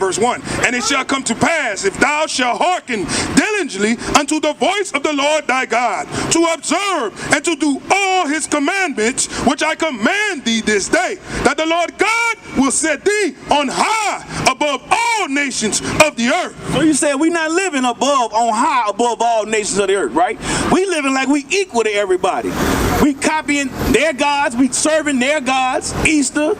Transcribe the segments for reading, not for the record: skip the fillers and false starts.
verse 1. And it shall come to pass, if thou shalt hearken diligently unto the voice of the Lord thy God, to observe and to do all his commandments, which I command thee this day, that the Lord God will set thee on high above all nations of the earth. So you said we not living on high above all nations of the earth, right? We living like we equal to everybody. We copying their gods, we serving their gods. Easter,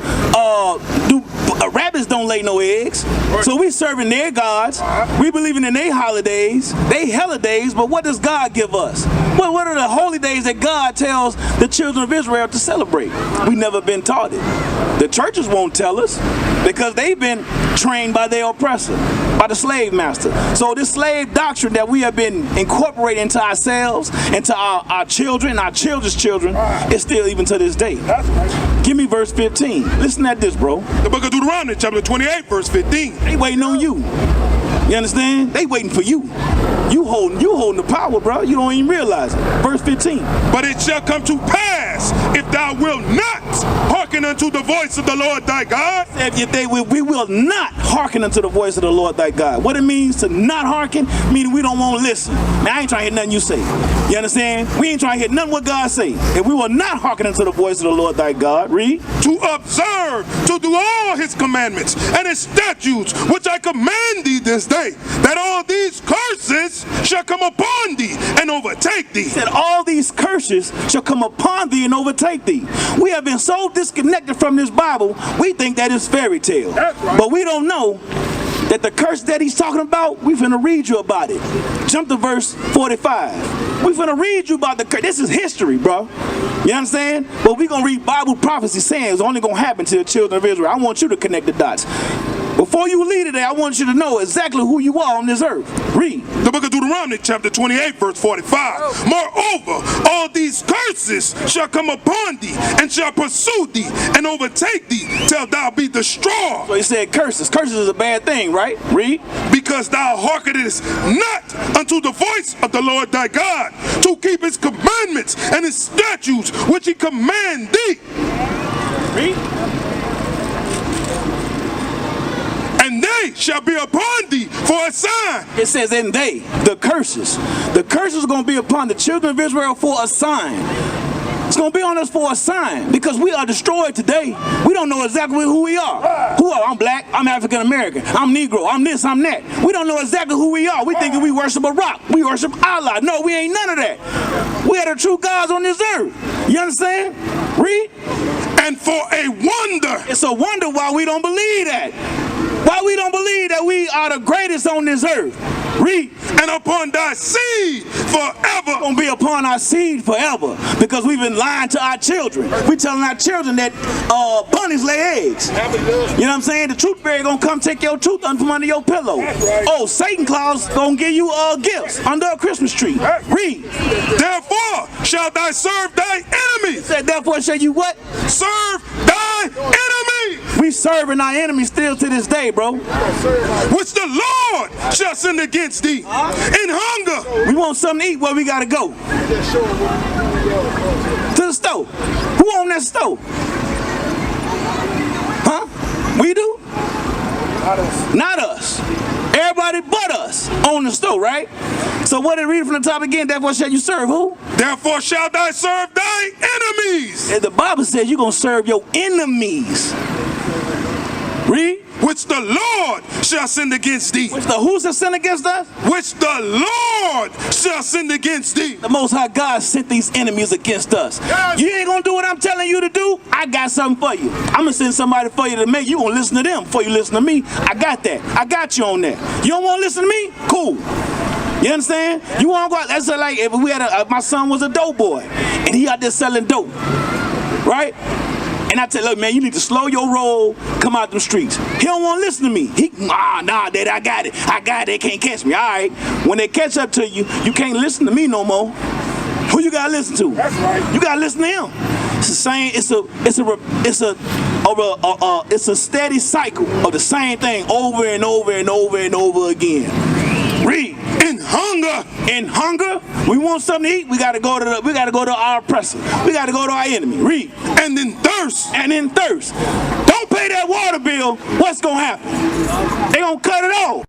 rabbits don't lay no eggs, so we serving their gods. We believing in their holidays, they holidays. But what does God give us? What are the holy days that God tells the children of Israel to celebrate? We never been taught it. The churches won't tell us because they've been trained by their oppressor, by the slave master. So this slave doctrine that we have been incorporating into ourselves, into our children, our children's children, is still even to this day. That's right. Give me verse 15. Listen at this, bro. The book of Deuteronomy, chapter 28, verse 15. They waiting on you. You understand? They waiting for you. You holding the power, bro. You don't even realize it. Verse 15. But it shall come to pass, if thou wilt not hearken unto the voice of the Lord thy God. We will not hearken unto the voice of the Lord thy God. What it means to not hearken, meaning we don't want to listen. Now, I ain't trying to hear nothing you say. You understand? We ain't trying to hear nothing what God say. If we will not hearken unto the voice of the Lord thy God, read. To observe, to do all his commandments and his statutes, which I command thee this day, that all these curses shall come upon thee and overtake thee. That all these curses shall come upon thee and overtake thee. We have been so disconnected from this Bible, we think that it's fairy tale. That's right. But we don't know that the curse that he's talking about, we finna read you about it. Jump to verse 45. We finna read you about the curse. This is history, bro. You understand? But we gonna read Bible prophecy saying it's only gonna happen to the children of Israel. I want you to connect the dots. Before you leave today, I want you to know exactly who you are on this earth. Read. The book of Deuteronomy, chapter 28, verse 45. Moreover, all these curses shall come upon thee, and shall pursue thee, and overtake thee, till thou be destroyed. So he said curses. Curses is a bad thing, right? Read. Because thou hearkenest not unto the voice of the Lord thy God, to keep his commandments and his statutes, which he command thee. Read. And they shall be upon thee for a sign. It says, and they, the curses. The curses are going to be upon the children of Israel for a sign. It's going to be on us for a sign because we are destroyed today. We don't know exactly who we are. Who are I'm black, I'm African American, I'm Negro, I'm this, I'm that. We don't know exactly who we are. We thinking we worship a rock, we worship Allah. No, we ain't none of that. We are the true gods on this earth. You understand? Read. And for a wonder. It's a wonder why we don't believe that. Why we don't believe that we are the greatest on this earth. Read. And upon thy seed forever. Gonna be upon our seed forever because we've been lying to our children. We telling our children that bunnies lay eggs. You know what I'm saying? The truth fairy gonna come take your tooth from under your pillow. Right. Oh, Satan Claus gonna give you gifts under a Christmas tree. Read. Therefore shalt thou serve thy enemies. Said, therefore shall you what? Serve thy enemies. We serving our enemies still to this day, bro. Which the Lord shall send against thee in hunger. We want something to eat, where we gotta go? To the stove. Who on that stove? Huh? We do? Not us. Everybody but us on the stove, right? So what did it read from the top again? Therefore shall you serve who? Therefore shalt thou serve thy enemies. And the Bible says you're gonna serve your enemies. Read. Which the Lord shall send against thee. Which the who shall send against us? Which the Lord shall send against thee. The Most High God sent these enemies against us. Yes. You ain't gonna do what I'm telling you to do. I got something for you. I'm gonna send somebody for you to make. You gonna listen to them before you listen to me. I got that. I got you on that. You don't wanna listen to me? Cool. You understand? You wanna go out? That's like if we had my son was a dope boy and he out there selling dope, right? And I tell him, look, man, you need to slow your roll, come out them streets. He don't want to listen to me. Nah, Dad, I got it. They can't catch me. All right. When they catch up to you, you can't listen to me no more. Who you gotta listen to? That's right. You gotta listen to him. It's the same. It's a steady cycle of the same thing over and over and over and over again. Read. In hunger. In hunger, we want something to eat. We got to go to our oppressor. We got to go to our enemy. Read. And in thirst. And in thirst. Don't pay that water bill. What's gonna happen? They gonna cut it off.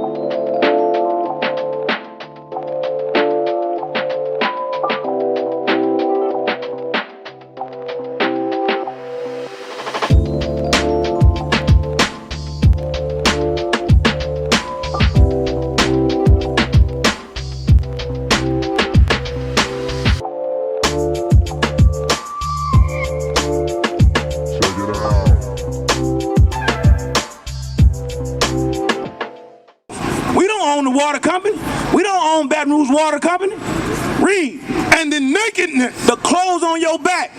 Water company. We don't own Baton Rouge Water Company. Read. And the nakedness. The clothes on your back.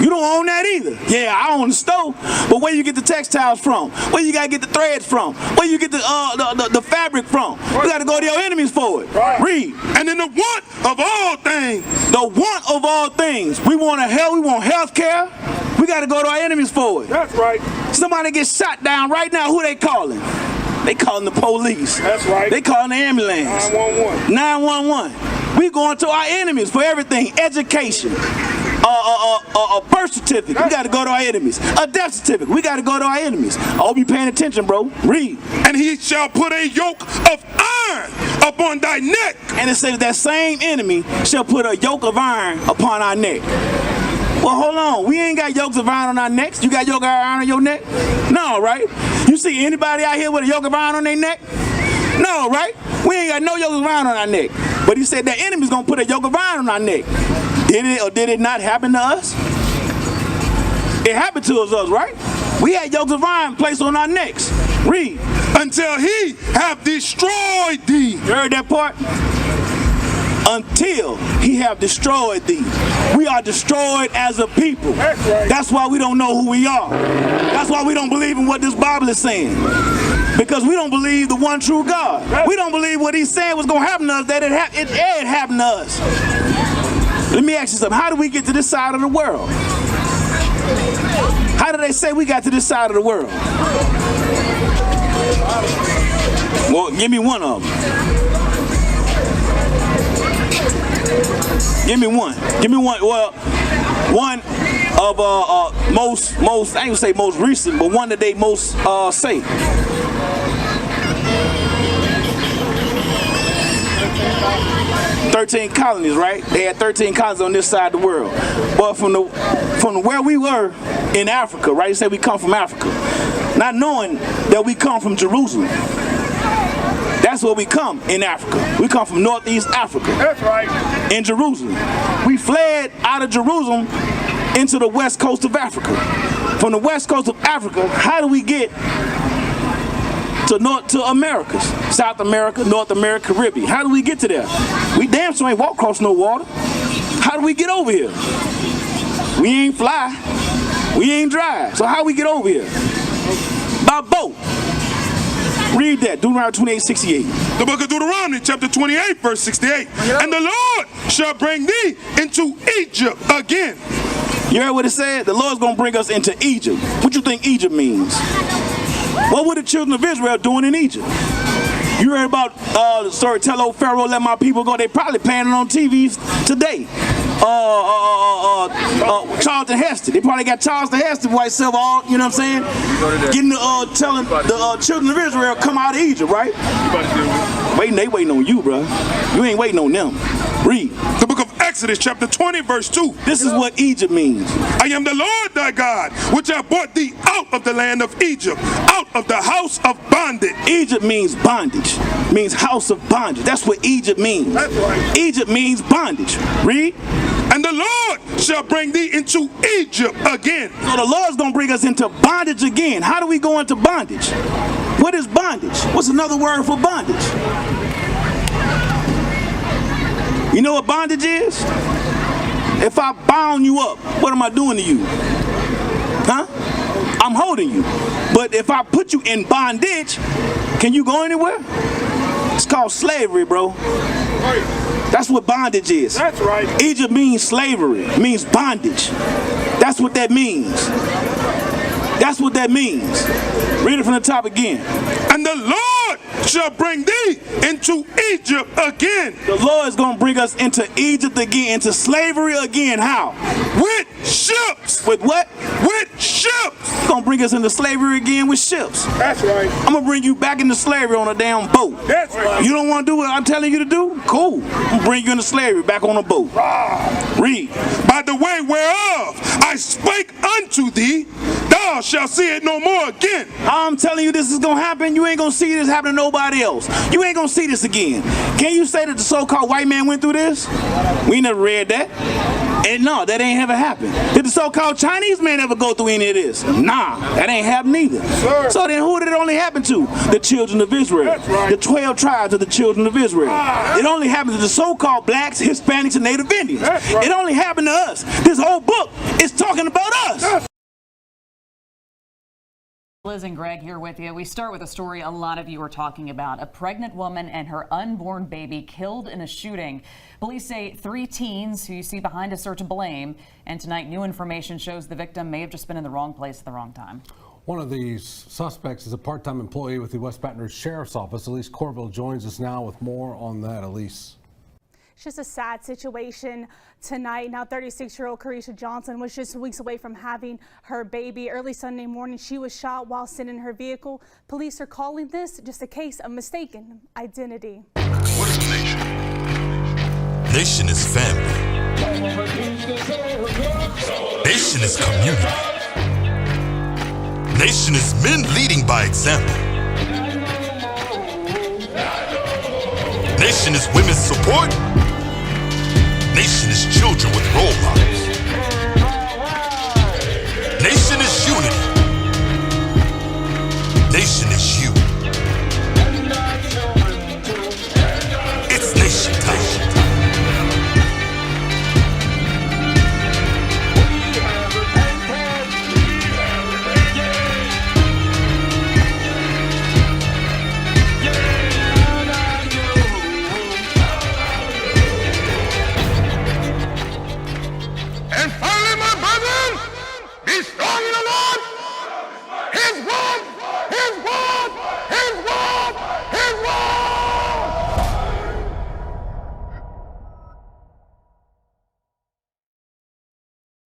You don't own that either. Yeah, I own the stove, but where you get the textiles from? Where you gotta get the threads from? Where you get the fabric from? You gotta go to your enemies for it. Right. Read. And in the want of all things. The want of all things. We want health care. We gotta go to our enemies for it. That's right. Somebody gets shot down right now, who they calling? They calling the police. That's right. They calling the ambulance. 911. 911. We going to our enemies for everything. Education. A birth certificate. We got to go to our enemies. A death certificate. We got to go to our enemies. I hope you paying attention, bro. Read. And he shall put a yoke of iron upon thy neck. And it says that same enemy shall put a yoke of iron upon our neck. Well, hold on. We ain't got yokes of iron on our necks. You got yoke of iron on your neck? No, right? You see anybody out here with a yoke of iron on their neck? No, right? We ain't got no yoke of iron on our neck. But he said the enemy's gonna put a yoke of iron on our neck. Did it or did it not happen to us? It happened to us, right? We had yokes of iron placed on our necks. Read. Until he have destroyed thee. You heard that part? Until he have destroyed thee. We are destroyed as a people. That's right. That's why we don't know who we are. That's why we don't believe in what this Bible is saying. Because we don't believe the one true God. We don't believe what he's saying was going to happen to us, that it happened to us. Let me ask you something. How do we get to this side of the world? How do they say we got to this side of the world? Well, give me one of them. Give me one. Give me one. Well, one of most I ain't gonna say most recent, but one that they most say. "13 colonies, right? They had 13 colonies on this side of the world. But from where we were in Africa, right? You say we come from Africa, not knowing that we come from Jerusalem. That's where we come in Africa. We come from Northeast Africa. That's right. In Jerusalem. We fled out of Jerusalem into the west coast of Africa. From the west coast of Africa, how do we get to Americas? South America, North America, Caribbean. How do we get to there? We damn sure ain't walk across no water. How do we get over here? We ain't fly. We ain't drive. So how we get over here? By boat. Read that, Deuteronomy 28:68. The book of Deuteronomy, chapter 28, verse 68. And the Lord shall bring thee into Egypt again. You heard what it said? The Lord's going to bring us into Egypt. What you think Egypt means? What were the children of Israel doing in Egypt? You heard about the story, tell old Pharaoh, let my people go. They probably playing it on TV today. Charlton Heston. They probably got Charlton Heston, white silver, all, you know what I'm saying? Getting telling the children of Israel come out of Egypt, right? They waiting on you, bro. You ain't waiting on them. Read. The book of Exodus, chapter 20, verse 2. This is what Egypt means. I am the Lord thy God, which have brought thee out of the land of Egypt, out of the house of bondage. Egypt means bondage. Means house of bondage. That's what Egypt means. That's right. Egypt means bondage. Read. And the Lord shall bring thee into Egypt again. So the Lord's going to bring us into bondage again. How do we go into bondage? What is bondage? What's another word for bondage? You know what bondage is? If I bound you up, what am I doing to you? Huh? I'm holding you. But if I put you in bondage, can you go anywhere? It's called slavery, bro. That's what bondage is. That's right. Egypt means slavery, means bondage. That's what that means. That's what that means. Read it from the top again. And the Lord Lord shall bring thee into Egypt again. The Lord is going to bring us into Egypt again, into slavery again. How? With ships. With what? With ships. He's going to bring us into slavery again with ships. That's right. I'm going to bring you back into slavery on a damn boat. That's right. You don't want to do what I'm telling you to do? Cool. I'm going to bring you into slavery back on a boat. Read. By the way whereof I spake unto thee, thou shalt see it no more again. I'm telling you this is going to happen. You ain't going to see this happen to nobody else. You ain't going to see this again. Can you say that the so-called white man went through this? We never read that. And no, that ain't ever happened. Did the so-called Chinese man ever go through any of this? Nah, that ain't happened either. Sir. So then who did it only happen to? The children of Israel. That's right. The 12 tribes of the children of Israel. It only happened to the so-called blacks, Hispanics, and Native Indians. That's right. It only happened to us. This whole book is talking about us. Liz and Greg here with you. We start with a story a lot of you are talking about. A pregnant woman and her unborn baby killed in a shooting. Police say 3 teens who you see behind us are to blame. And tonight, new information shows the victim may have just been in the wrong place at the wrong time. One of these suspects is a part-time employee with the West Baton Rouge Sheriff's Office. Elise Corville joins us now with more on that. Elise. It's just a sad situation tonight. Now, 36-year-old Carisha Johnson was just weeks away from having her baby. Early Sunday morning, she was shot while sitting in her vehicle. Police are calling this just a case of mistaken identity. What is a nation? Nation is family. Nation is community. Nation is men leading by example. Nation is women's support. Nation is children with role models. Nation is unity. Nation is